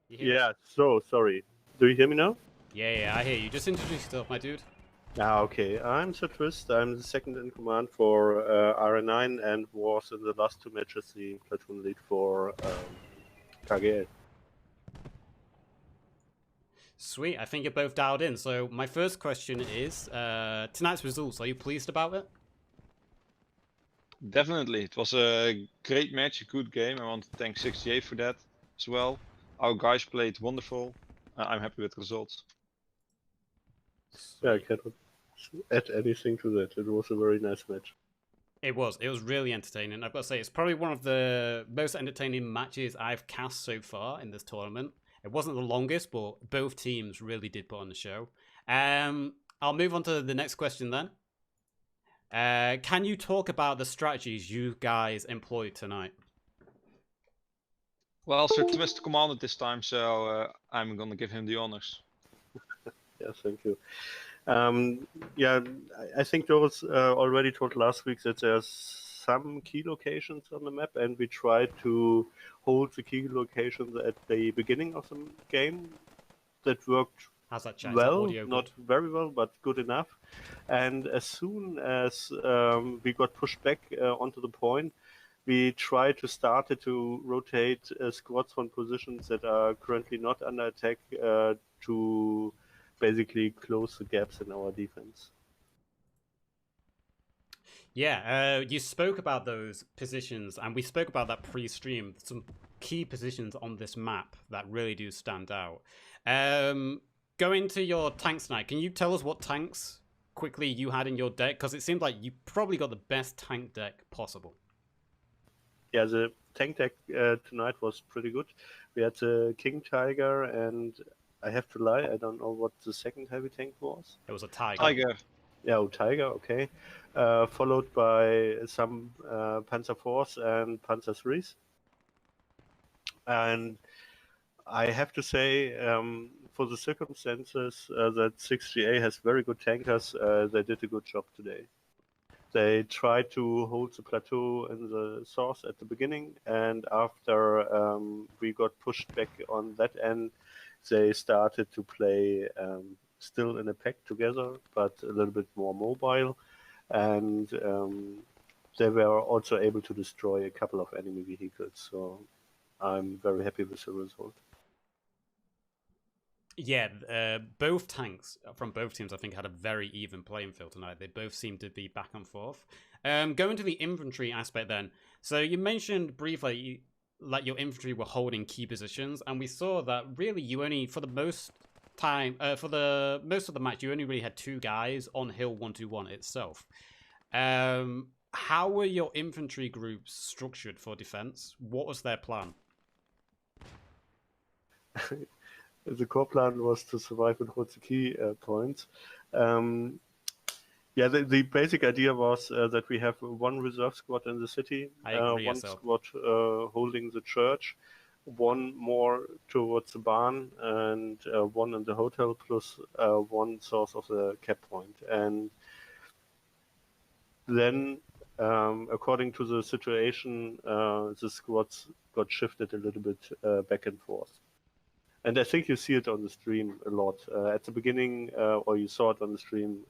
You hear us? Yeah, so sorry. Do you hear me now? Yeah, I hear you. Just introduce yourself, my dude. Ah, okay. I'm Sir Twist. I'm the second in command for RN9 and was in the last two matches the platoon lead for KGL. Sweet. I think you're both dialed in. So my first question is tonight's results. Are you pleased about it? Definitely. It was a great match, a good game. I want to thank 68 for that as well. Our guys played wonderful. I'm happy with the results. Yeah, I Sweet. cannot add anything to that. It was a very nice match. It was. It was really entertaining. I've got to say, it's probably one of the most entertaining matches I've cast so far in this tournament. It wasn't the longest, but both teams really did put on the show. I'll move on to the next question then. Can you talk about the strategies you guys employed tonight? Well, Sir Twist commanded this time, so I'm gonna give him the honors. Yeah, thank you. Yeah, I think Doris already told last week that there's some key locations on the map, and we tried to hold the key locations at the beginning of the game. That worked How's that chat? Is that well, audio not good? very well, but good enough. And as soon as we got pushed back onto the point, we tried to start to rotate squads from positions that are currently not under attack to basically close the gaps in our defense. Yeah, you spoke about those positions, and we spoke about that pre-stream. Some key positions on this map that really do stand out. Going to your tanks tonight, can you tell us what tanks quickly you had in your deck? Because it seemed like you probably got the best tank deck possible. Yeah, the tank deck tonight was pretty good. We had the King Tiger, and I have to lie, I don't know what the second heavy tank was. It was a tiger. Tiger. Yeah, oh, Tiger, okay. Followed by some Panzer IVs and Panzer IIIs. And I have to say, for the circumstances, that 6GA has very good tankers. They did a good job today. They tried to hold the plateau in the source at the beginning, and after we got pushed back on that end, they started to play still in a pack together, but a little bit more mobile, and they were also able to destroy a couple of enemy vehicles. So I'm very happy with the result. Yeah, both tanks from both teams, I think, had a very even playing field tonight. They both seemed to be back and forth. Going to the infantry aspect then. So you mentioned briefly like your infantry were holding key positions, and we saw that really you only, for the most time, for the most of the match, you only really had two guys on Hill 121 itself. How were your infantry groups structured for defense? What was their plan? The core plan was to survive and hold the key points. Um, yeah, the basic idea was that we have one reserve squad in the city, I agree, one yourself. squad holding the church, one more towards the barn, and one in the hotel, plus one source of the cap point. And then, according to the situation, the squads got shifted a little bit back and forth. And I think you see it on the stream a lot. At the beginning, or you saw it on the stream,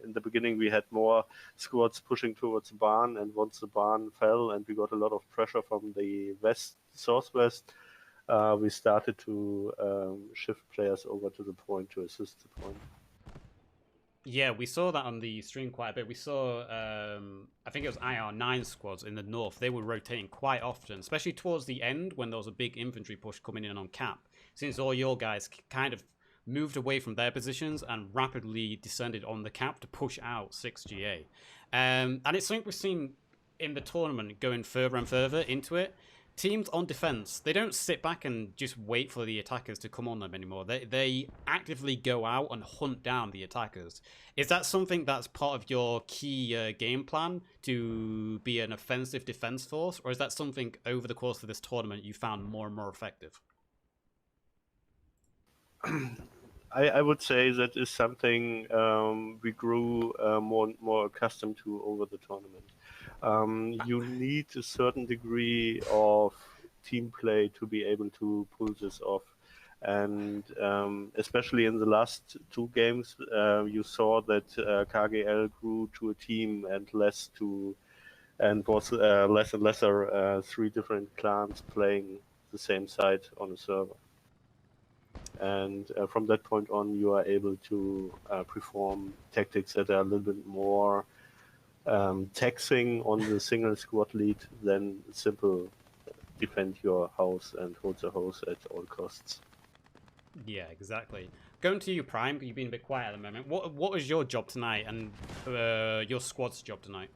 in the beginning we had more squads pushing towards the barn, and once the barn fell and we got a lot of pressure from the west, southwest, we started to shift players over to the point to assist the point. Yeah, we saw that on the stream quite a bit. We saw, I think it was IR9 squads in the north. They were rotating quite often, especially towards the end when there was a big infantry push coming in on cap. Since all your guys kind of moved away from their positions and rapidly descended on the cap to push out 6GA. And it's something we've seen in the tournament going further and further into it. Teams on defense, they don't sit back and just wait for the attackers to come on them anymore. They actively go out and hunt down the attackers. Is that something that's part of your key game plan to be an offensive defense force, or is that something over the course of this tournament you found more and more effective? I would say that is something we grew more accustomed to over the tournament. You need a certain degree of team play to be able to pull this off. And especially in the last two games, you saw that KGL grew to a team and was less and lesser three different clans playing the same side on a server. And from that point on, you are able to perform tactics that are a little bit more taxing on the single squad lead than simple defend your house and hold the house at all costs. Yeah, exactly. Going to you, Prime, you've been a bit quiet at the moment. What was your job tonight and your squad's job tonight?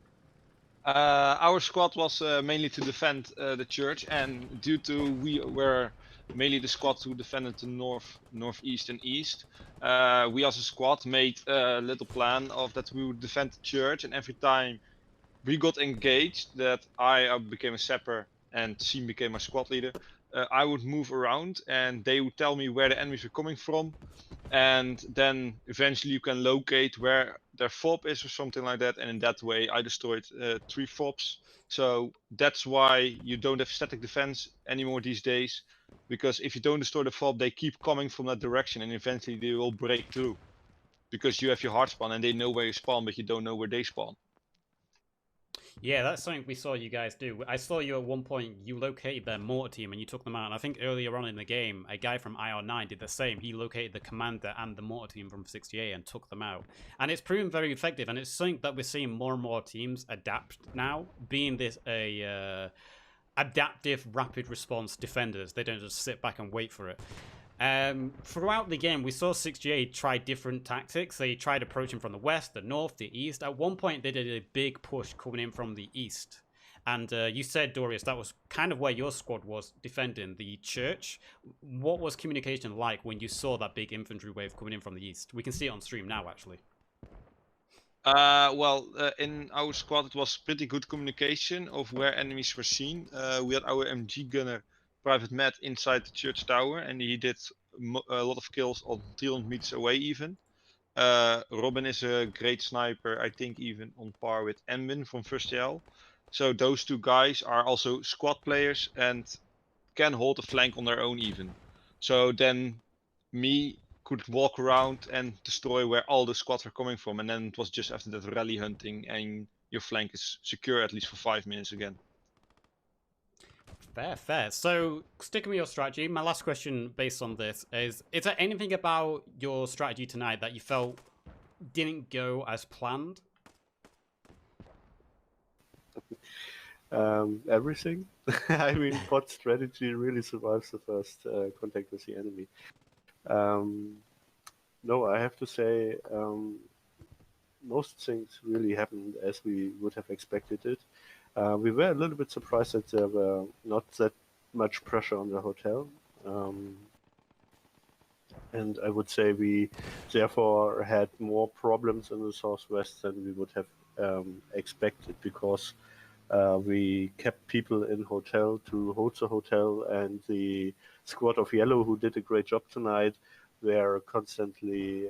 Our squad was mainly to defend the church, and due to we were mainly the squad who defended the north, northeast, and east, we as a squad made a little plan of that we would defend the church, and every time we got engaged, that I became a sapper and Seam became my squad leader, I would move around and they would tell me where the enemies were coming from, and then eventually you can locate where their fob is or something like that, and in that way I destroyed 3 fobs. So that's why you don't have static defense anymore these days, because if you don't destroy the fob, they keep coming from that direction and eventually they will break through, because you have your hard spawn and they know where you spawn but you don't know where they spawn. Yeah, that's something we saw you guys do. I saw you at one point, you located their mortar team and you took them out. And I think earlier on in the game, a guy from IR9 did the same. He located the commander and the mortar team from 68 and took them out. And it's proven very effective. And it's something that we're seeing more and more teams adapt now, being this adaptive rapid response defenders. They don't just sit back and wait for it. Throughout the game, we saw 6GA try different tactics. They tried approaching from the west, the north, the east. At one point, they did a big push coming in from the east. And you said, Dorius, that was kind of where your squad was defending the church. What was communication like when you saw that big infantry wave coming in from the east? We can see it on stream now, actually. In our squad, it was pretty good communication of where enemies were seen. We had our MG gunner, Private Matt, inside the church tower, and he did a lot of kills on 300 meters away even. Robin is a great sniper, I think even on par with Envin from First TL. So those two guys are also squad players and can hold a flank on their own even. So then me could walk around and destroy where all the squads are coming from, and then it was just after that rally hunting and your flank is secure at least for 5 minutes again. Fair, fair. So, sticking with your strategy, my last question based on this is there anything about your strategy tonight that you felt didn't go as planned? Everything. I mean, bot strategy really survives the first contact with the enemy. No, I have to say, most things really happened as we would have expected it. We were a little bit surprised that there were not that much pressure on the hotel. And I would say we therefore had more problems in the southwest than we would have expected, because we kept people in hotel to hold the hotel, and the squad of yellow, who did a great job tonight, were constantly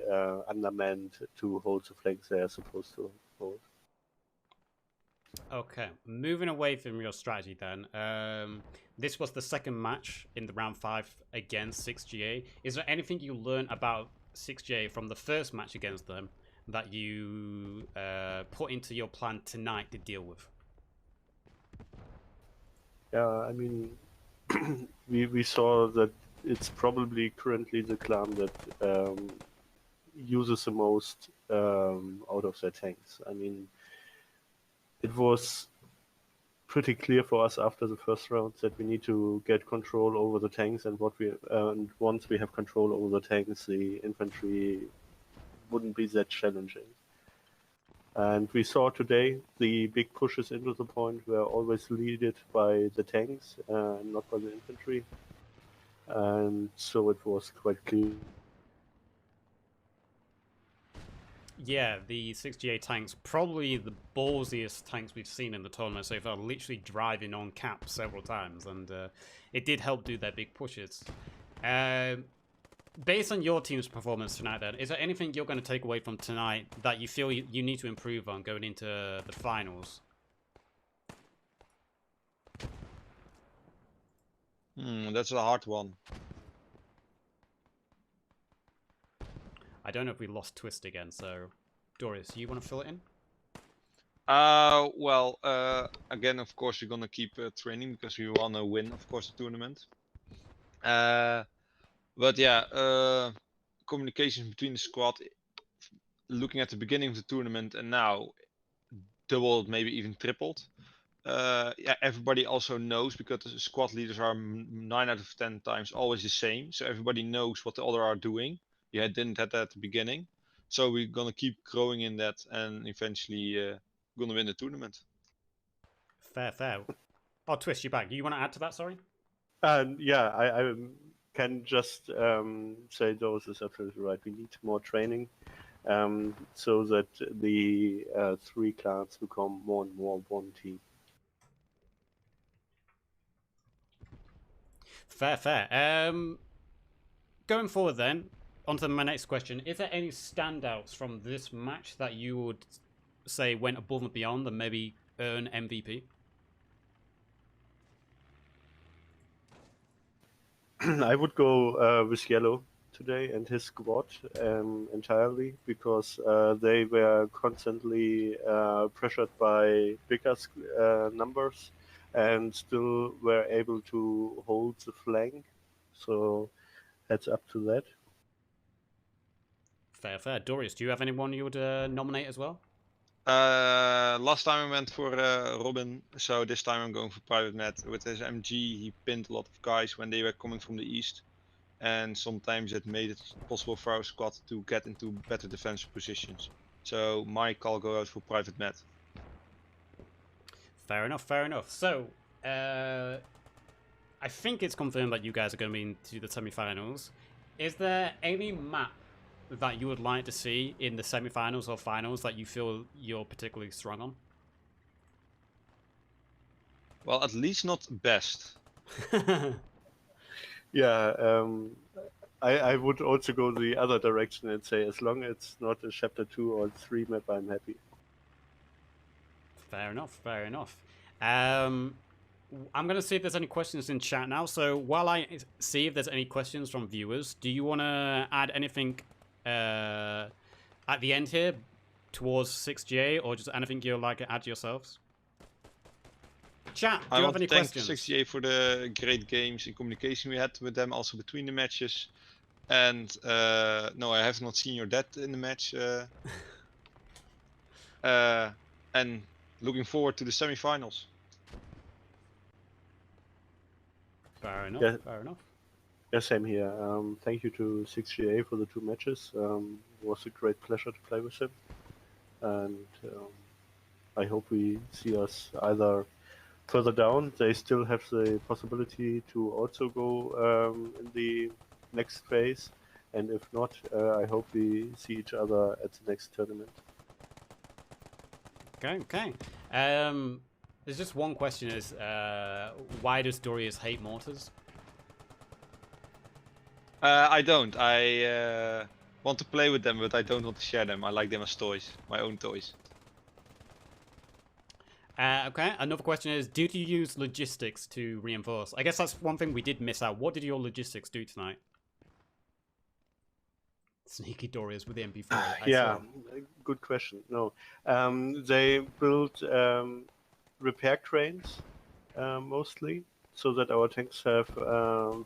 undermanned to hold the flanks they are supposed to hold. Okay, moving away from your strategy then. This was the second match in the round 5 against 6GA. Is there anything you learned about 6GA from the first match against them that you put into your plan tonight to deal with? Yeah, I mean, we saw that it's probably currently the clan that uses the most out of their tanks. I mean, it was pretty clear for us after the first round that we need to get control over the tanks, and once we have control over the tanks, the infantry wouldn't be that challenging. And we saw today the big pushes into the point were always led by the tanks, not by the infantry. And so it was quite clear. Yeah, the 6GA tanks, probably the ballsiest tanks we've seen in the tournament so far, literally driving on cap several times, and it did help do their big pushes. Based on your team's performance tonight then, is there anything you're going to take away from tonight that you feel you need to improve on going into the finals? That's a hard one. I don't know if we lost Twist again, so Dorius, you want to fill it in? Well, again, of course, we're gonna keep training because we wanna win, of course, the tournament. But yeah, communication between the squad, looking at the beginning of the tournament and now, doubled, maybe even tripled. Yeah, everybody also knows because the squad leaders are 9 out of 10 times always the same, so everybody knows what the other are doing. Yeah, didn't have that at the beginning, so we're gonna keep growing in that and eventually gonna win the tournament. Fair, fair. Oh, Twist, you're back. You want to add to that, sorry? Yeah, I can just say those is absolutely right. We need more training so that the three clans become more and more one team. Fair, fair. Going forward then, on to my next question. Is there any standouts from this match that you would say went above and beyond and maybe earn MVP? I would go with Yellow today and his squad entirely because they were constantly pressured by bigger numbers and still were able to hold the flank. So heads up to that. Fair, fair. Dorius, do you have anyone you would nominate as well? Last time I went for Robin, so this time I'm going for Private Matt. With his MG, he pinned a lot of guys when they were coming from the east, and sometimes it made it possible for our squad to get into better defensive positions. So my call go out for Private Matt. Fair enough, fair enough. So, I think it's confirmed that you guys are going to be into the semi-finals. Is there any map that you would like to see in the semi-finals or finals that you feel you're particularly strong on? Well, at least not best. Yeah, I would also go the other direction and say as long as it's not a chapter 2 or 3 map, I'm happy. Fair enough, fair enough. I'm going to see if there's any questions in chat now. So while I see if there's any questions from viewers, do you want to add anything at the end here towards 6GA or just anything you'd like to add yourselves? Chat, do I you want have any to thank questions? 68 for the great games and communication we had with them, also between the matches. And no, I have not seen your dad in the match. And looking forward to the semi-finals. Fair enough, Yeah. fair enough. Yeah, same here. Thank you to 6GA for the 2 matches. It was a great pleasure to play with him. And I hope we see us either further down. They still have the possibility to also go in the next phase. And if not, I hope we see each other at the next tournament. Okay, okay. There's just one question is, why does Dorius hate mortars? I don't. I want to play with them, but I don't want to share them. I like them as toys, my own toys. Okay, another question is, did you use logistics to reinforce? I guess that's one thing we did miss out. What did your logistics do tonight? Sneaky Dorius with the MP5. Yeah, good question. No, they built repair cranes mostly, so that our tanks have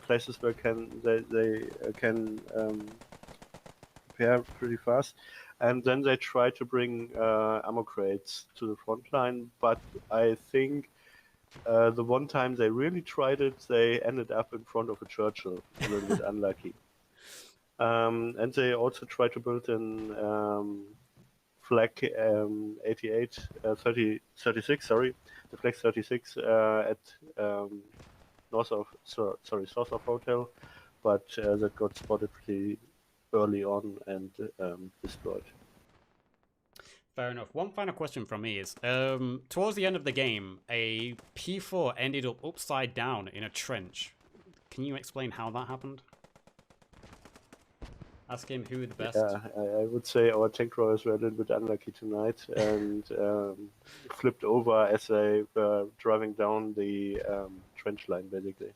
places where they can repair pretty fast, and then they try to bring ammo crates to the front line. But I think the one time they really tried it, they ended up in front of a Churchill. A little bit unlucky. And they also try to build an flag 88, 36, sorry, the flag 36 at south of hotel, but that got spotted pretty early on and destroyed. Fair enough. One final question from me is, towards the end of the game, a P4 ended up upside down in a trench. Can you explain how that happened? Ask him who the best. Yeah, I would say our tank rollers were a little bit unlucky tonight and flipped over as they were driving down the trench line, basically.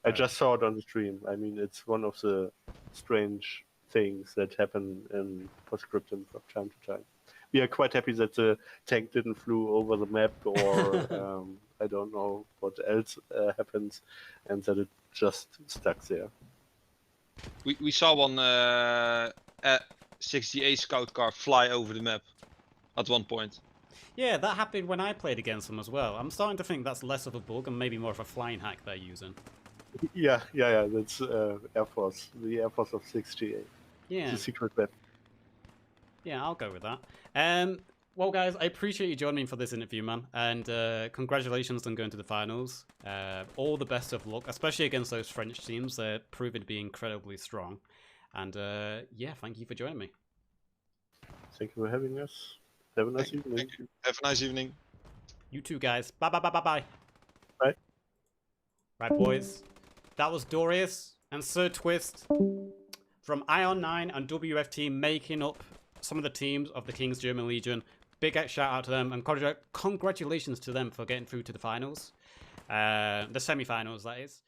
I just saw it on the stream. I mean, it's one of the strange things that happen in Scriptum from time to time. We are quite happy that the tank didn't flew over the map, or I don't know what else happens, and that it just stuck there. We saw one 60A scout car fly over the map at one point. Yeah, that happened when I played against them as well. I'm starting to think that's less of a bug and maybe more of a flying hack they're using. Yeah. That's Air Force, the Air Force of 68. Yeah. The secret weapon. Yeah, I'll go with that. Well, guys, I appreciate you joining me for this interview, man. And congratulations on going to the finals. All the best of luck, especially against those French teams. They're proving to be incredibly strong. And yeah, thank you for joining me. Thank you for having us. Have a nice evening. Thank you. Have a nice evening. You too, guys. Bye, bye, bye, bye, bye. Bye. Right, boys. That was Dorius and Sir Twist from Ion 9 and WFT making up some of the teams of the King's German Legion. Big shout out to them and congratulations to them for getting through to the finals. The semi-finals, that is.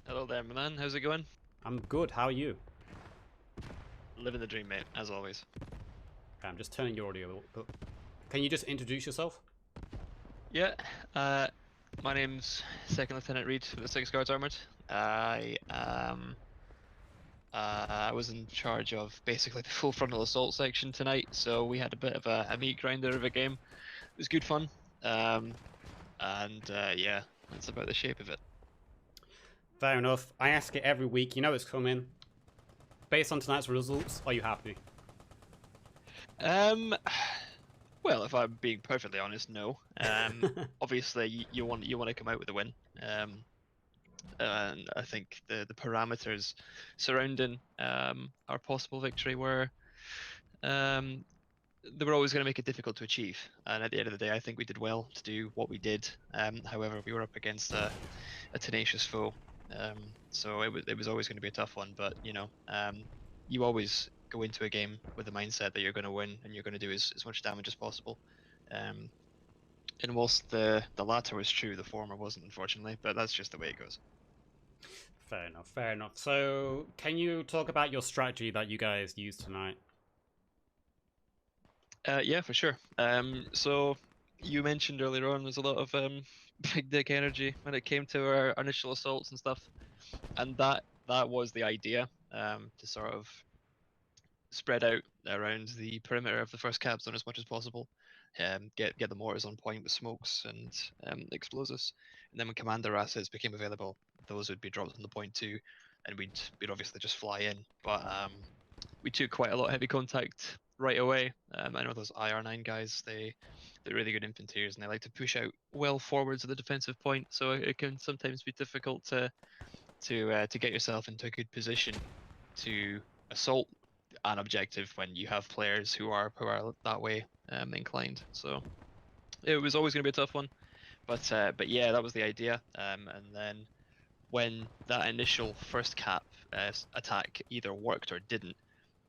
Hello there, man. How's it going? I'm good. How are you? Living the dream, mate, as always. Okay, I'm just turning your audio up. Can you just introduce yourself? Yeah, my name's Second Lieutenant Reed from the 6th Guards Armoured. I was in charge of basically the full frontal assault section tonight, so we had a bit of a meat grinder of a game. It was good fun, yeah, that's about the shape of it. Fair enough. I ask it every week. You know it's coming. Based on tonight's results, are you happy? Well, if I'm being perfectly honest, no. Obviously, you want to come out with a win. And I think the parameters surrounding our possible victory were they were always going to make it difficult to achieve. And at the end of the day, I think we did well to do what we did. However, we were up against a tenacious foe, so it was always going to be a tough one. But you know, you always go into a game with the mindset that you're going to win and you're going to do as much damage as possible. And whilst the latter was true, the former wasn't, unfortunately. But that's just the way it goes. Fair enough, fair enough. So, can you talk about your strategy that you guys used tonight? Yeah, for sure. So you mentioned earlier on there's a lot of big dick energy when it came to our initial assaults and stuff, and that was the idea, to sort of spread out around the perimeter of the first cap zone as much as possible, get the mortars on point with smokes and explosives, and then when commander assets became available, those would be dropped on the point too, and we'd obviously just fly in. But we took quite a lot of heavy contact right away. I know those IR9 guys, they're really good infantryers and they like to push out well forwards of the defensive point, so it can sometimes be difficult to get yourself into a good position to assault an objective when you have players who are that way inclined. So it was always going to be a tough one, but yeah, that was the idea. And then when that initial first cap attack either worked or didn't,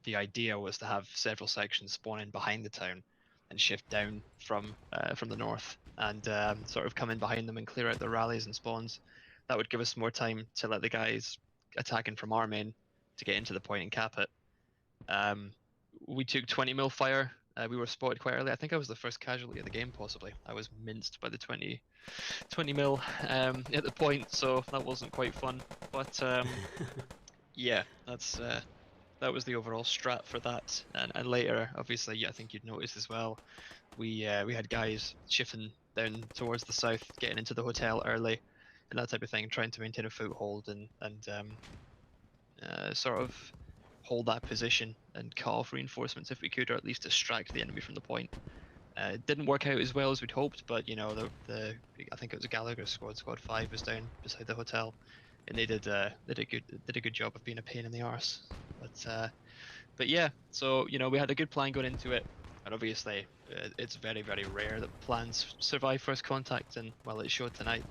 the idea was to have several sections spawn in behind the town and shift down from the north and sort of come in behind them and clear out the rallies and spawns. That would give us more time to let the guys attacking from our main to get into the point and cap it. We took 20 mil fire. We were spotted quite early. I think I was the first casualty of the game, possibly. I was minced by the 20 mil at the point, so that wasn't quite fun. But yeah, that was the overall strat for that. And later, obviously, I think you'd noticed as well, we had guys shifting down towards the south, getting into the hotel early, and that type of thing, trying to maintain a foothold and sort of hold that position and cut off reinforcements if we could, or at least distract the enemy from the point. It didn't work out as well as we'd hoped, but you know, I think it was a Gallagher squad 5 was down beside the hotel, and they did a good job of being a pain in the arse. But yeah, so you know, we had a good plan going into it, and obviously it's very, very rare that plans survive first contact, and well, it showed tonight.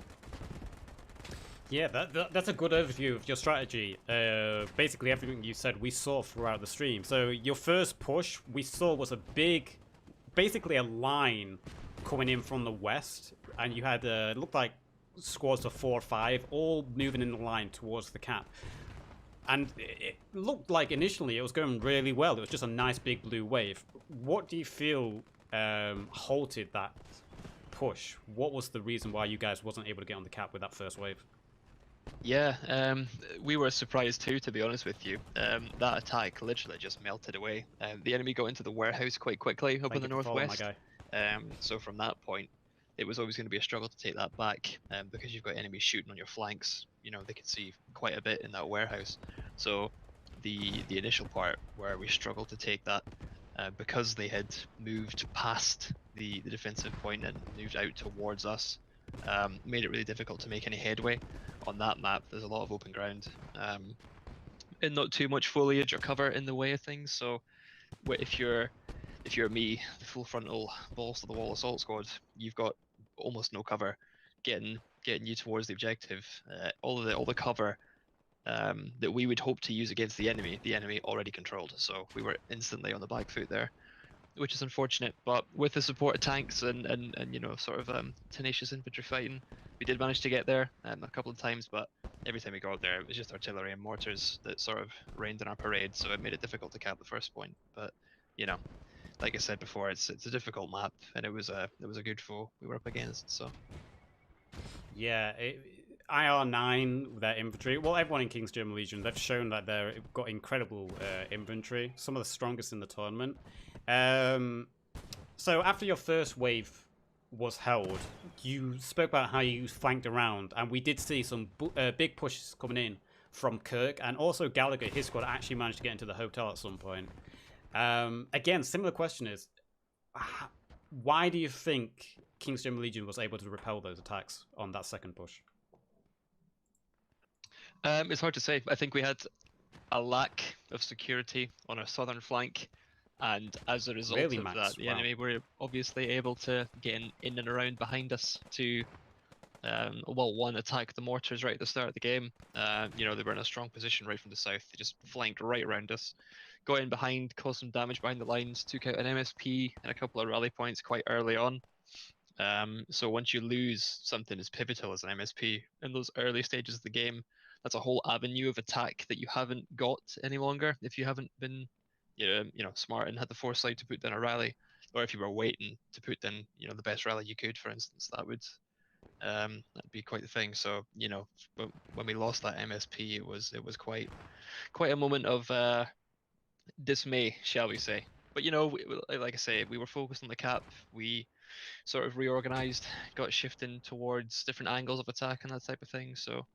Yeah, that's a good overview of your strategy. Basically everything you said we saw throughout the stream. So your first push we saw was a big, basically a line coming in from the west, and you had it looked like squads of 4 or 5 all moving in the line towards the cap. And it looked like initially it was going really well. It was just a nice big blue wave. What do you feel halted that push? What was the reason why you guys wasn't able to get on the cap with that first wave? Yeah, we were surprised too, to be honest with you. That attack literally just melted away. The enemy got into the warehouse quite quickly up in the Thank you for following, my northwest. guy. So from that point, it was always going to be a struggle to take that back, because you've got enemies shooting on your flanks. You know, they can see quite a bit in that warehouse. So the initial part where we struggled to take that, because they had moved past the defensive point and moved out towards us, made it really difficult to make any headway. On that map, there's a lot of open ground, and not too much foliage or cover in the way of things. So if you're me, the full frontal balls to the wall assault squad, you've got almost no cover getting you towards the objective. All the cover that we would hope to use against the enemy already controlled. So we were instantly on the back foot there, which is unfortunate. But with the support of tanks and you know, sort of tenacious infantry fighting, we did manage to get there a couple of times. But every time we got there, it was just artillery and mortars that sort of rained in our parade. So it made it difficult to cap the first point. But you know, like I said before, it's a difficult map, and it was a good foe we were up against. So Yeah, IR9 with their infantry. Well, everyone in King's German Legion, they've shown that they've got incredible infantry, some of the strongest in the tournament. So after your first wave was held, you spoke about how you flanked around, and we did see some big pushes coming in from Kirk, and also Gallagher, his squad, actually managed to get into the hotel at some point. Again, similar question is, why do you think King's German Legion was able to repel those attacks on that second push? it's hard to say. I think we had a lack of security on our southern flank, and as a result Really, of Max? that, the Wow. enemy were obviously able to get in and around behind us to, one, attack the mortars right at the start of the game. You know, they were in a strong position right from the south. They just flanked right around us, got in behind, caused some damage behind the lines, took out an MSP and a couple of rally points quite early on. So once you lose something as pivotal as an MSP in those early stages of the game, that's a whole avenue of attack that you haven't got any longer if you haven't been, you know, smart and had the foresight to put down a rally, or if you were waiting to put down, you know, the best rally you could, for instance. That'd be quite the thing. So you know, when we lost that MSP, it was quite a moment of dismay, shall we say. But you know, like I say, we were focused on the cap. We sort of reorganized, got shifting towards different angles of attack and that type of thing. So,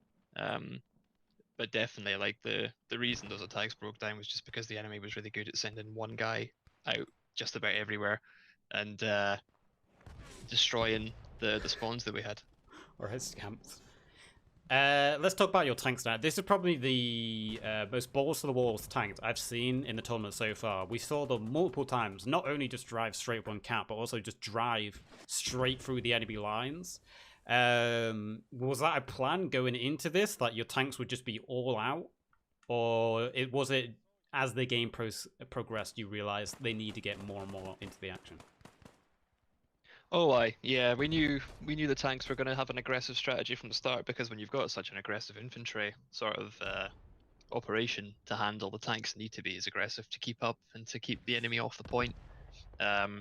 but definitely, like the reason those attacks broke down was just because the enemy was really good at sending one guy out just about everywhere and destroying the spawns that we had. Or his camps. Let's talk about your tanks now. This is probably the most balls to the walls tanks I've seen in the tournament so far. We saw them multiple times, not only just drive straight up on cap, but also just drive straight through the enemy lines. Was that a plan going into this, that your tanks would just be all out? Or was it, as the game progressed, you realized they need to get more and more into the action? Oh, yeah, we knew the tanks were going to have an aggressive strategy from the start, because when you've got such an aggressive infantry sort of operation to handle, the tanks need to be as aggressive to keep up and to keep the enemy off the point.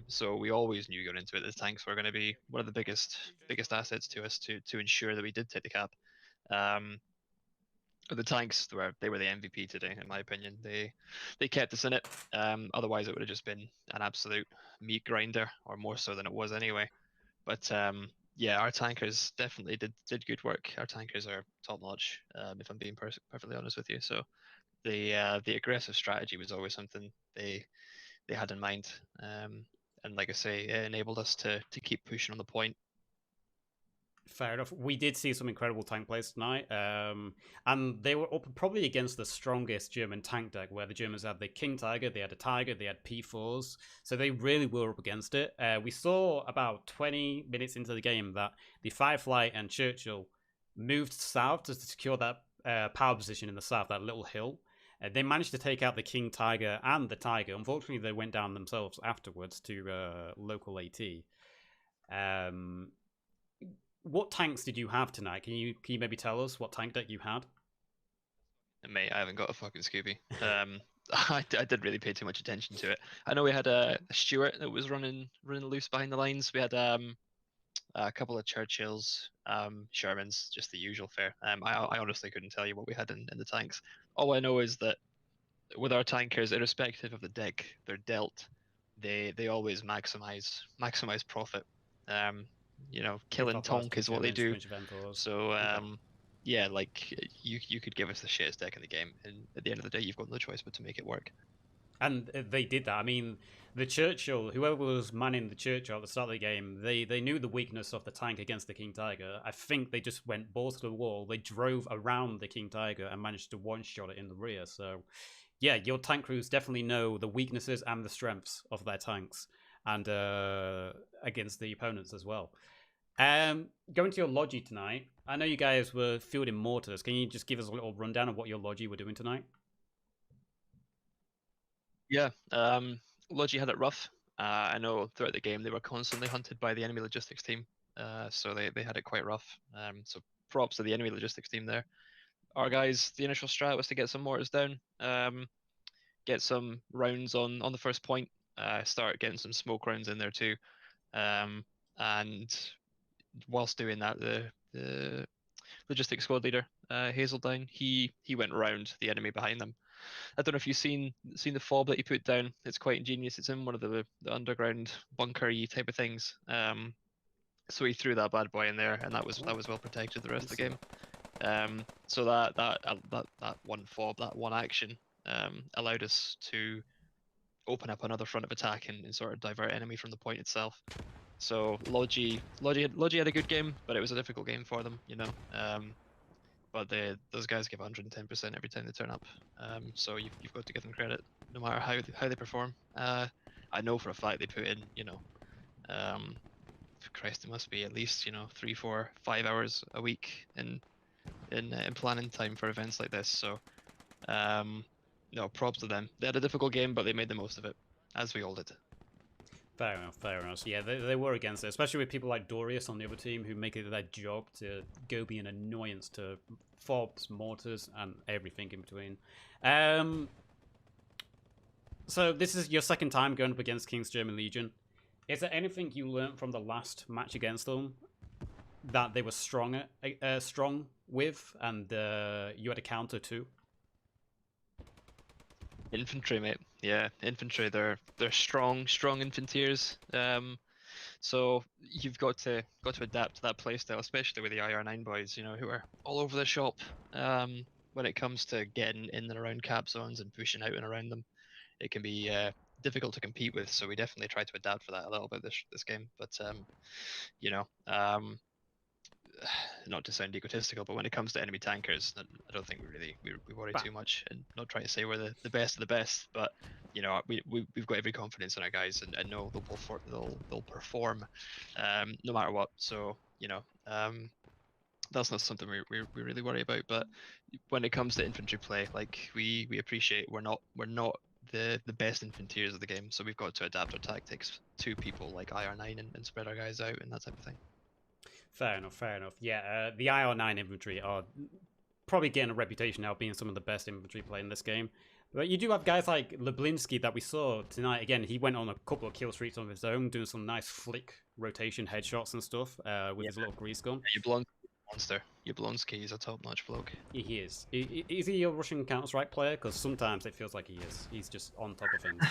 So we always knew going into it that the tanks were going to be one of the biggest assets to us to ensure that we did take the cap. The tanks were the MVP today, in my opinion. They kept us in it. Otherwise, it would have just been an absolute meat grinder, or more so than it was anyway. But yeah, our tankers definitely did good work. Our tankers are top notch, if I'm being perfectly honest with you. So the aggressive strategy was always something they had in mind. And like I say, it enabled us to keep pushing on the point. Fair enough. We did see some incredible tank plays tonight, and they were up probably against the strongest German tank deck, where the Germans had the King Tiger, they had a Tiger, they had P4s, so they really were up against it. We saw about 20 minutes into the game that the Firefly and Churchill moved south to secure that power position in the south, that little hill. They managed to take out the King Tiger and the Tiger. Unfortunately, they went down themselves afterwards to local AT. What tanks did you have tonight? Can you maybe tell us what tank deck you had? Mate, I haven't got a fucking Scooby. I didn't really pay too much attention to it. I know we had a Stuart that was running loose behind the lines. We had a couple of Churchills, Shermans, just the usual fare. I honestly couldn't tell you what we had in the tanks. All I know is that with our tankers, irrespective of the deck they're dealt, they always maximize profit. Um, killing Top Arts, Tonk is what they Germans, do. French Ventors. So Okay. yeah, like you could give us the shittest deck in the game, and at the end of the day, you've got no choice but to make it work. And they did that. I mean, the Churchill, whoever was manning the Churchill at the start of the game, they knew the weakness of the tank against the King Tiger. I think they just went balls to the wall. They drove around the King Tiger and managed to one-shot it in the rear. So, yeah, your tank crews definitely know the weaknesses and the strengths of their tanks, and against the opponents as well. Going to your Logi tonight, I know you guys were fielding mortars. Can you just give us a little rundown of what your Logi were doing tonight? Yeah, Logi had it rough. I know throughout the game they were constantly hunted by the enemy logistics team, so they had it quite rough. So props to the enemy logistics team there. Our guys, the initial strat was to get some mortars down, get some rounds on the first point, start getting some smoke rounds in there too, and whilst doing that, the logistics squad leader, Hazeldown, he went round the enemy behind them. I don't know if you've seen the fob that he put down. It's quite ingenious. It's in one of the underground bunker-y type of things. So he threw that bad boy in there, and that was well protected the rest of the game. So that one fob, that one action, allowed us to open up another front of attack and sort of divert enemy from the point itself. So Logi had a good game, but it was a difficult game for them, but those guys give 110% every time they turn up. So you've got to give them credit, no matter how they perform. I know for a fact they put in, Christ, it must be at least 3, 4, 5 hours a week in planning time for events like this. So no, props to them. They had a difficult game, but they made the most of it, as we all did. Fair enough, fair enough. Yeah, they were against it, especially with people like Dorius on the other team who make it their job to go be an annoyance to fobs, mortars, and everything in between. So this is your second time going up against King's German Legion. Is there anything you learned from the last match against them that they were strong with, and you had a counter to? Infantry, mate. Yeah, infantry. They're strong infanteers. So you've got to adapt to that playstyle, especially with the IR9 boys, who are all over the shop. When it comes to getting in and around cap zones and pushing out and around them, it can be difficult to compete with. So we definitely try to adapt for that a little bit this game. But not to sound egotistical, but when it comes to enemy tankers, I don't think we worry too much, and not trying to say we're the best of the best, but we've got every confidence in our guys, and know they'll perform no matter what. So that's not something we really worry about. But when it comes to infantry play, like we appreciate we're not the best infanteers of the game, so we've got to adapt our tactics to people like IR9 and spread our guys out and that type of thing. Fair enough, fair enough. Yeah, the IR9 infantry are probably getting a reputation now being some of the best infantry play in this game. But you do have guys like Leblinski that we saw tonight. Again, he went on a couple of kill streaks on his own, doing some nice flick rotation headshots and stuff with his little grease gun. Yeah, monster. Yablonski is a top-notch bloke. He is. Is he a Russian Counter-Strike player? Because sometimes it feels like he is. He's just on top of things.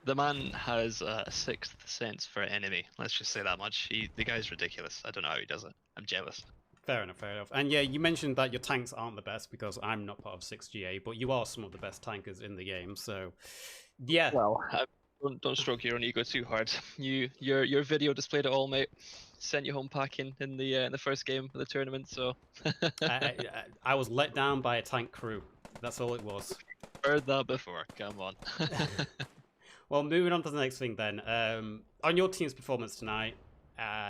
The man has a sixth sense for enemy. Let's just say that much. The guy's ridiculous. I don't know how he does it. I'm jealous. Fair enough, fair enough. And yeah, you mentioned that your tanks aren't the best because I'm not part of 6GA, but you are some of the best tankers in the game. So, yeah. Well, don't stroke your own ego too hard. Your video displayed it all, mate. Sent you home packing in the first game of the tournament. So I was let down by a tank crew. That's all it was. Heard that before. Come on. Well, moving on to the next thing then. On your team's performance tonight,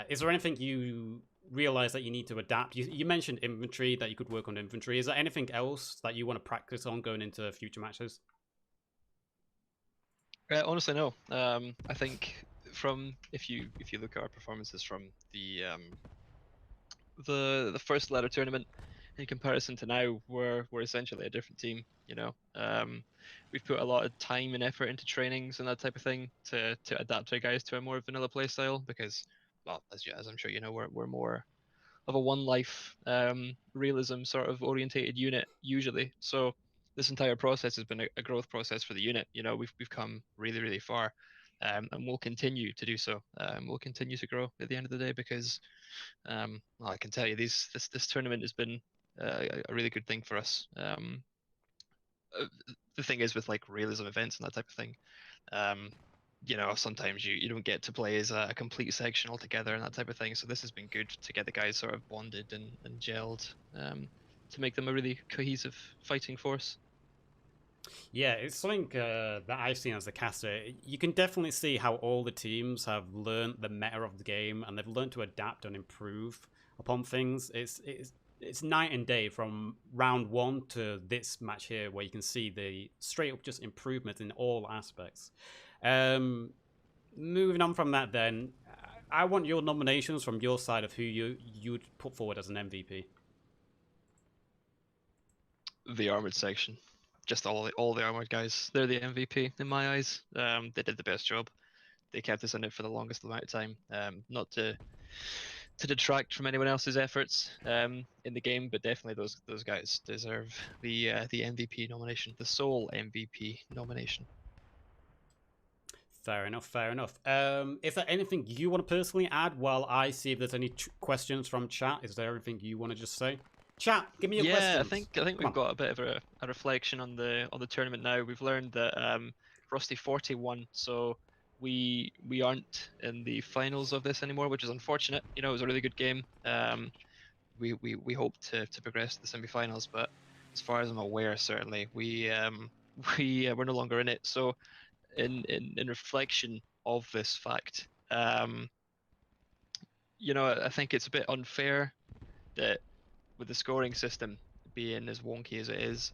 is there anything you realize that you need to adapt? You mentioned infantry, that you could work on infantry. Is there anything else that you want to practice on going into future matches? Honestly, no. I think if you look at our performances from the first ladder tournament, in comparison to now, we're essentially a different team. You know, we've put a lot of time and effort into trainings and that type of thing to adapt our guys to a more vanilla play style because, well, as I'm sure you know, we're more of a one life realism sort of orientated unit usually. So this entire process has been a growth process for the unit. You know, we've come really far, and we'll continue to do so. We'll continue to grow at the end of the day because, well, I can tell you, this tournament has been a really good thing for us. The thing is with like realism events and that type of thing, um, you know, sometimes you don't get to play as a complete section altogether and that type of thing. So this has been good to get the guys sort of bonded and gelled, to make them a really cohesive fighting force. Yeah, it's something that I've seen as a caster. You can definitely see how all the teams have learned the meta of the game and they've learned to adapt and improve upon things. It's night and day from round one to this match here, where you can see the straight up just improvement in all aspects. Moving on from that, then, I want your nominations from your side of who you'd put forward as an MVP. The armored section, just all the armored guys. They're the MVP in my eyes. They did the best job. They kept us in it for the longest amount of time. Not to detract from anyone else's efforts in the game, but definitely those guys deserve the MVP nomination, the sole MVP nomination. Fair enough, fair enough. Is there anything you want to personally add while I see if there's any questions from chat? Is there anything you want to just say? Chat, give me your questions. I think we've got a bit of a reflection on the tournament now. We've learned that Rusty 40 won, so we aren't in the finals of this anymore, which is unfortunate. You know, it was a really good game. We hope to progress to the semi-finals, but as far as I'm aware, certainly we're no longer in it. So in reflection of this fact, you know, I think it's a bit unfair that with the scoring system being as wonky as it is,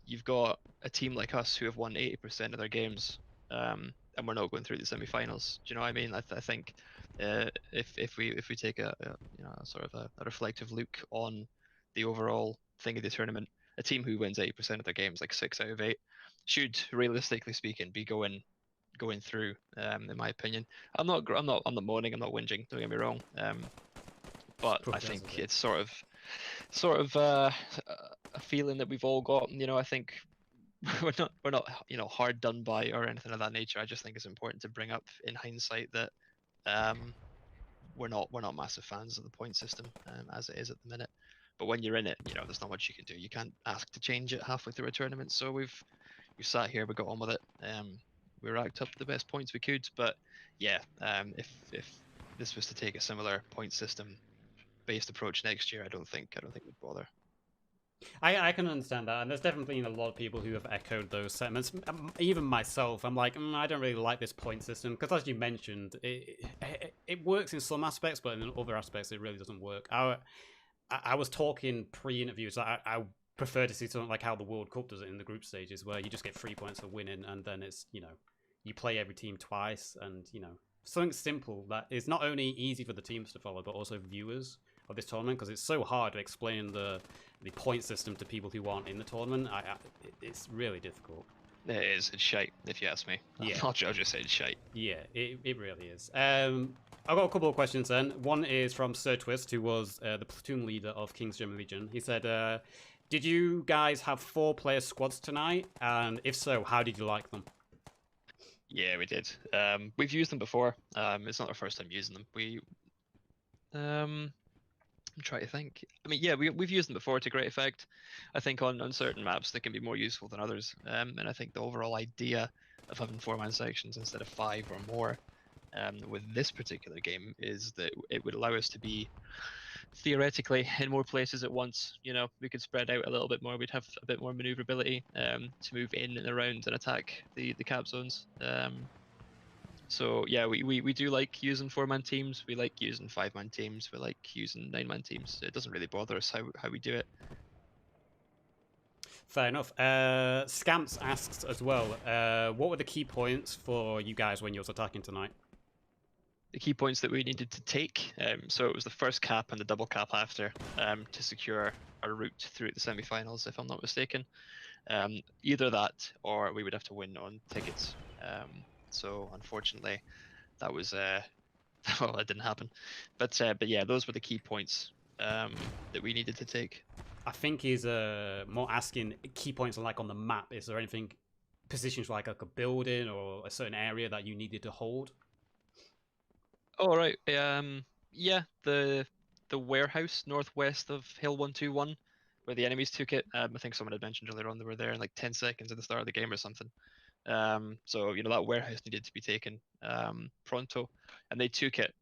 you've got a team like us who have won 80% of their games, and we're not going through the semi-finals. Do you know what I mean? I think if we take a you know, sort of a reflective look on the overall thing of the tournament, a team who wins 80% of their games, like 6 out of 8, should realistically speaking be going through. In my opinion, I'm not moaning, I'm not whinging. Don't get me wrong. But I think it's sort of a feeling that we've all got. You know, I think we're not you know, hard done by or anything of that nature. I just think it's important to bring up in hindsight that we're not massive fans of the point system as it is at the minute. But when you're in it, you know, there's not much you can do. You can't ask to change it halfway through a tournament. So we've sat here, we got on with it. We racked up the best points we could. But yeah, if this was to take a similar point system based approach next year, I don't think we'd bother. I can understand that, and there's definitely a lot of people who have echoed those sentiments. Even myself, I'm like, I don't really like this point system because, as you mentioned, it works in some aspects, but in other aspects, it really doesn't work. I was talking pre-interviews. I prefer to see something like how the World Cup does it in the group stages, where you just get 3 points for winning, and then it's, you know, you play every team twice, and, you know, something simple that is not only easy for the teams to follow, but also viewers of this tournament, because it's so hard to explain the point system to people who aren't in the tournament. It's really difficult. It is. It's shite, if you ask me. Yeah. I'll just say it's shite. Yeah, it really is. I've got a couple of questions then. One is from Sir Twist, who was the platoon leader of King's German Legion. He said, did you guys have 4-player squads tonight? And if so, how did you like them? Yeah, we did. We've used them before. It's not our first time using them. I'm trying to think. I mean, yeah, we've used them before to great effect. I think on certain maps they can be more useful than others. And I think the overall idea of having 4-man sections instead of 5 or more with this particular game is that it would allow us to be theoretically in more places at once. You know, we could spread out a little bit more. We'd have a bit more maneuverability to move in and around and attack the cap zones. So yeah, we do like using 4-man teams. We like using 5-man teams. We like using 9-man teams. It doesn't really bother us how we do it. Fair enough. Scamps asks as well, what were the key points for you guys when you was attacking tonight? key points that we needed to take. So it was the first cap and the double cap after to secure a route through the semi-finals, if I'm not mistaken. Either that, or we would have to win on tickets. So unfortunately, that was well, that didn't happen. But yeah, those were the key points that we needed to take. I think he's more asking key points like on the map. Is there anything positions like a building or a certain area that you needed to hold? Oh right, yeah, the warehouse northwest of Hill 121, where the enemies took it. I think someone had mentioned earlier on they were there in like 10 seconds at the start of the game or something. So that warehouse needed to be taken pronto, and they took it.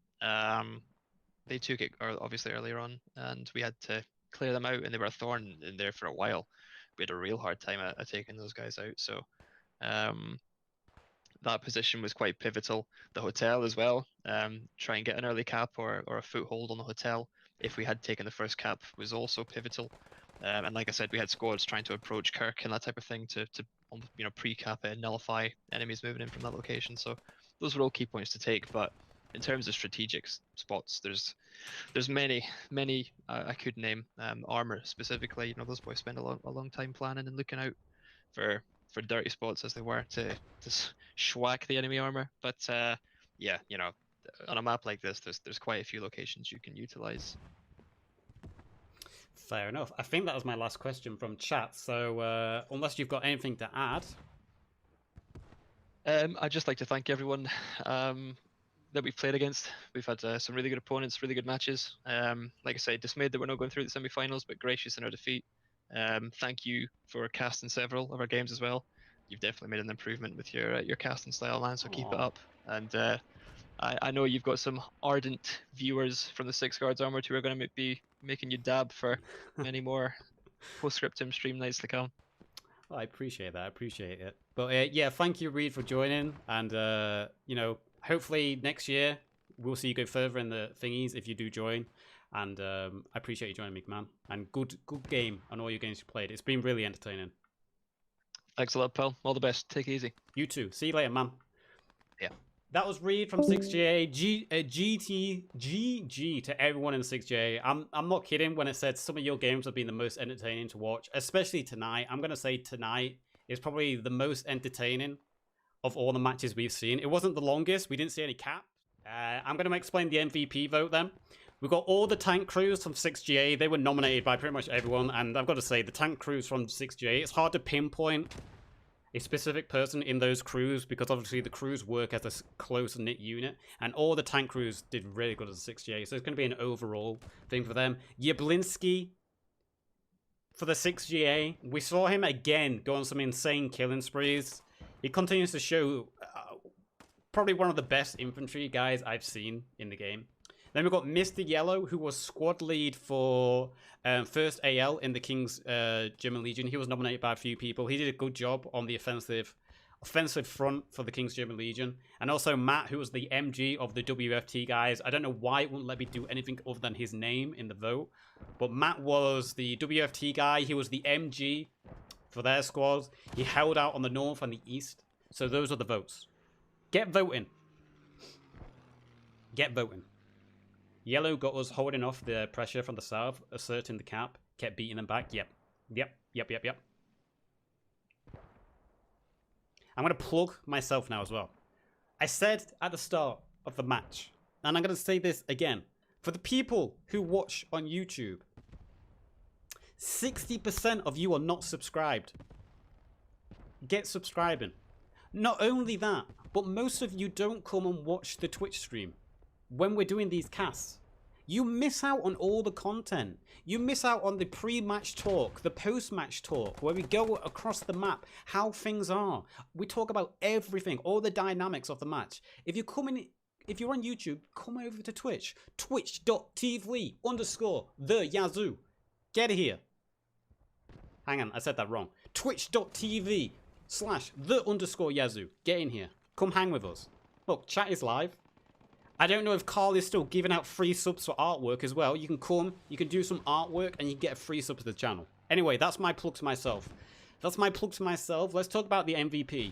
They took it obviously earlier on, and we had to clear them out, and they were a thorn in there for a while. We had a real hard time at taking those guys out. So that position was quite pivotal. The hotel as well. Try and get an early cap or a foothold on the hotel if we had taken the first cap was also pivotal. And like I said, we had squads trying to approach Kirk and that type of thing to pre-cap it and nullify enemies moving in from that location. So those were all key points to take. But in terms of strategic spots, there's many I could name. Armor specifically, those boys spend a long time planning and looking out for dirty spots as they were to schwack the enemy armor. But yeah, on a map like this, there's quite a few locations you can utilize. Fair enough. I think that was my last question from chat. So unless you've got anything to add. I'd just like to thank everyone that we've played against. We've had some really good opponents, really good matches. Like I say, dismayed that we're not going through the semi-finals, but gracious in our defeat. Thank you for casting several of our games as well. You've definitely made an improvement with your casting style, man, so keep it up. And I know you've got some ardent viewers from the Six Guards Armored who are going to be making you dab for many more post-scriptum stream nights to come. I appreciate that. I appreciate it. But yeah, thank you, Reed, for joining. And, hopefully next year we'll see you go further in the thingies if you do join. And I appreciate you joining me, man. And good game on all your games you played. It's been really entertaining. Thanks a lot, pal. All the best. Take it easy. You too. See you later, man. Yeah. That was Reed from 6GA. GG to everyone in 6GA. I'm not kidding when I said some of your games have been the most entertaining to watch, especially tonight. I'm going to say tonight is probably the most entertaining of all the matches we've seen. It wasn't the longest. We didn't see any cap. I'm going to explain the MVP vote then. We've got all the tank crews from 6GA. They were nominated by pretty much everyone. And I've got to say, the tank crews from 6GA, it's hard to pinpoint a specific person in those crews because obviously the crews work as a close-knit unit. And all the tank crews did really good as 6GA. So it's going to be an overall thing for them. Yablinski for the 6GA. We saw him again go on some insane killing sprees. He continues to show probably one of the best infantry guys I've seen in the game. Then we've got Mr. Yellow, who was squad lead for first AL in the King's German Legion. He was nominated by a few people. He did a good job on the offensive front for the King's German Legion. And also Matt, who was the MG of the WFT guys. I don't know why it wouldn't let me do anything other than his name in the vote. But Matt was the WFT guy. He was the MG for their squads. He held out on the north and the east. So those are the votes. Get voting. Get voting. Yellow got us holding off the pressure from the south, asserting the cap, kept beating them back. Yep. I'm going to plug myself now as well. I said at the start of the match, and I'm going to say this again, for the people who watch on YouTube, 60% of you are not subscribed. Get subscribing. Not only that, but most of you don't come and watch the Twitch stream. When we're doing these casts, you miss out on all the content. You miss out on the pre-match talk, the post-match talk, where we go across the map, how things are. We talk about everything, all the dynamics of the match. If you're on YouTube, come over to Twitch. Twitch.tv/the Yazoo. Get here. Hang on, I said that wrong. Twitch.tv/the_Yazoo. Get in here. Come hang with us. Look, chat is live. I don't know if Carl is still giving out free subs for artwork as well. You can come, you can do some artwork, and you can get a free sub to the channel. Anyway, that's my plug to myself. Let's talk about the MVP.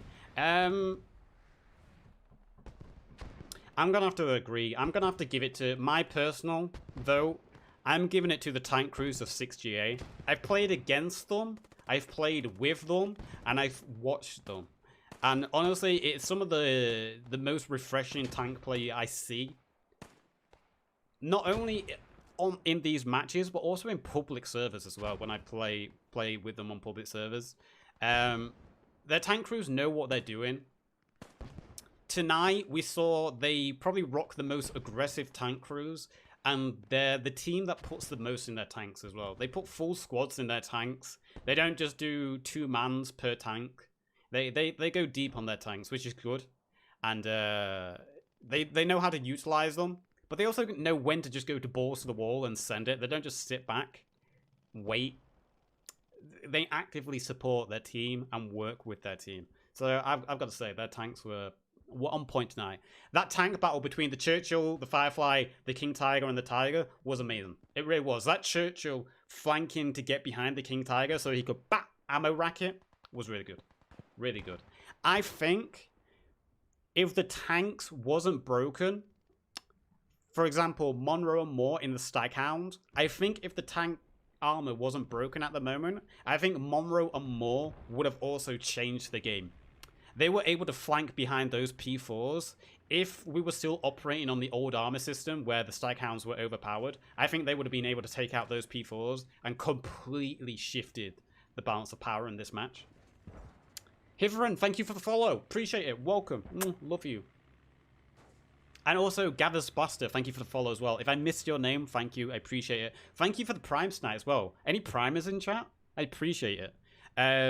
I'm going to have to agree. I'm going to have to give it to my personal vote. I'm giving it to the tank crews of 6GA. I've played against them, I've played with them, and I've watched them. And honestly, it's some of the most refreshing tank play I see. Not only in these matches, but also in public servers as well, when I play with them on public servers. Their tank crews know what they're doing. Tonight, we saw they probably rock the most aggressive tank crews, and they're the team that puts the most in their tanks as well. They put full squads in their tanks. They don't just do 2 mans per tank. They go deep on their tanks, which is good. And they know how to utilize them. But they also know when to just go to balls to the wall and send it. They don't just sit back, wait. They actively support their team and work with their team. So I've got to say, their tanks were on point tonight. That tank battle between the Churchill, the Firefly, the King Tiger, and the Tiger was amazing. It really was. That Churchill flanking to get behind the King Tiger so he could ammo rack it was really good. Really good. I think if the tanks wasn't broken, for example, Monroe and Moore in the Staghound, I think if the tank armor wasn't broken at the moment, I think Monroe and Moore would have also changed the game. They were able to flank behind those P4s. If we were still operating on the old armor system where the Staghounds were overpowered, I think they would have been able to take out those P4s and completely shifted the balance of power in this match. Hivren, thank you for the follow. Appreciate it. Welcome. Love you. And also, Gathers Buster, thank you for the follow as well. If I missed your name, thank you. I appreciate it. Thank you for the Primes tonight as well. Any Primers in chat? I appreciate it. I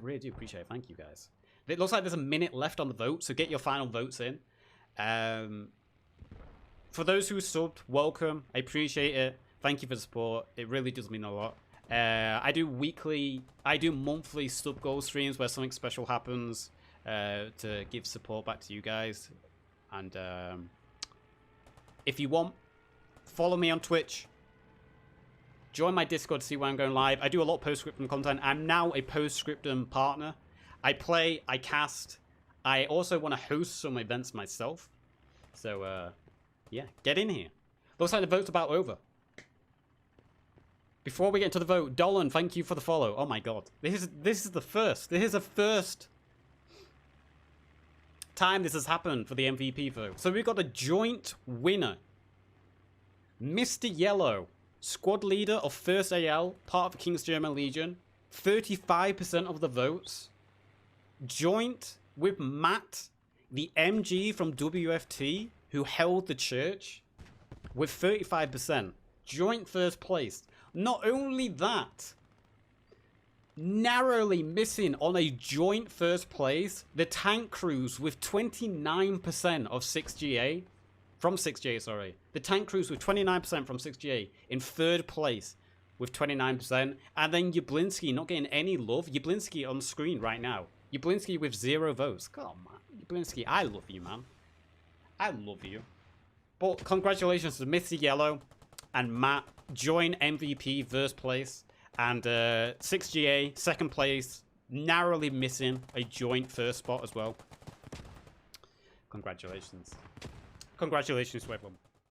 really do appreciate it. Thank you, guys. It looks like there's a minute left on the vote, so get your final votes in. For those who subbed, welcome. I appreciate it. Thank you for the support. It really does mean a lot. I do monthly sub goal streams where something special happens to give support back to you guys. And if you want, follow me on Twitch. Join my Discord to see when I'm going live. I do a lot of post-scriptum content. I'm now a post-scriptum partner. I play, I cast. I also want to host some events myself. So, yeah, get in here. Looks like the vote's about over. Before we get into the vote, Dolan, thank you for the follow. Oh my god. This is the first. This is the first time this has happened for the MVP vote. So we've got a joint winner. Mr. Yellow, squad leader of 1st AL, part of King's German Legion. 35% of the votes. Joint with Matt, the MG from WFT, who held the church, with 35%. Joint first place. Not only that, narrowly missing on a joint first place, the tank crews with 29% of 6GA. From 6GA, sorry. The tank crews with 29% from 6GA in 3rd place with 29%. And then Jablinski not getting any love. Jablinski on screen right now. Jablinski with 0 votes. Come on, man. Jablinski, I love you, man. I love you. But congratulations to Mr. Yellow and Matt. Join MVP, 1st place. And 6GA, 2nd place. Narrowly missing a joint 1st spot as well. Congratulations. Congratulations to everyone.